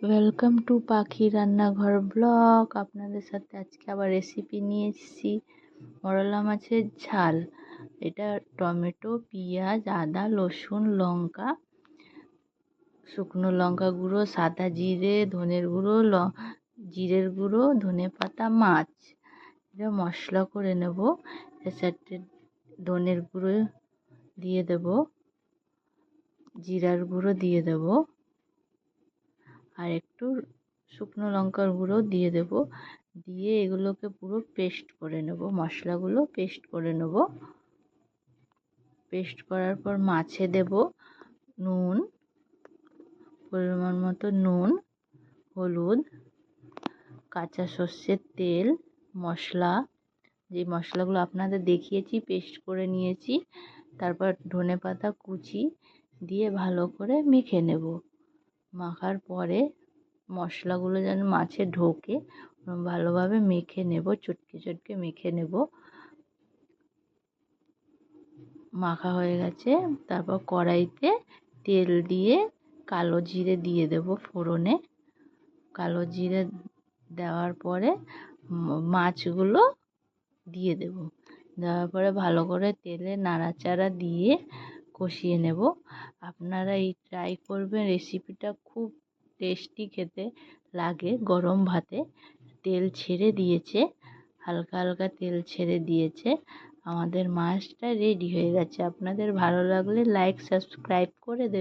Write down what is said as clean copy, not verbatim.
Welcome to পাখি রান্নাঘর blog. আপনাদের সাথে আজকে আবার রেসিপি নিয়ে এসেছি মরলা মাছের ঝাল। এটা টমেটো, পেঁয়াজ, আদা, রসুন, লঙ্কা, শুকনো লঙ্কা গুঁড়ো, সাদা জিরে, ধনের গুঁড়ো, জিরের গুঁড়ো, ধনে পাতা, মাছ। এটা মশলা করে নেব। এর সাথে ধনের গুঁড়ো দিয়ে দেব, জিরার গুঁড়ো দিয়ে দেব, আর একটু শুকনো লঙ্কার গুঁড়ো দিয়ে দেব। দিয়ে এগুলোকে পুরো পেস্ট করে নেব, মশলাগুলো পেস্ট করে নেব। পেস্ট করার পর মাছে দেব নুন, পরিমাণ মতো নুন, হলুদ, কাঁচা সর্ষের তেল, মশলা, যে মশলাগুলো আপনাদের দেখিয়েছি পেস্ট করে নিয়েছি। তারপর ধনে পাতা কুচি দিয়ে ভালো করে মেখে নেব। মাখার পরে মশলাগুলো যেন মাছে ঢোকে ভালোভাবে মেখে নেব, চটকে চটকে মেখে নেব। মাখা হয়ে গেছে। তারপর কড়াইতে তেল দিয়ে কালো জিরে দিয়ে দেব ফোড়নে। কালো জিরে দেওয়ার পরে মাছগুলো দিয়ে দেব। দেওয়ার পরে ভালো করে তেলে নাড়াচাড়া দিয়ে কষিয়ে নেব। আপনারা এই ট্রাই করবেন, রেসিপিটা খুব টেস্টি খেতে লাগে গরম ভাতে। তেল ছেড়ে দিয়েছে, হালকা হালকা তেল ছেড়ে দিয়েছে। আমাদের মাছটা রেডি হয়ে গেছে। আপনাদের ভালো লাগলে লাইক সাবস্ক্রাইব করে দেবেন।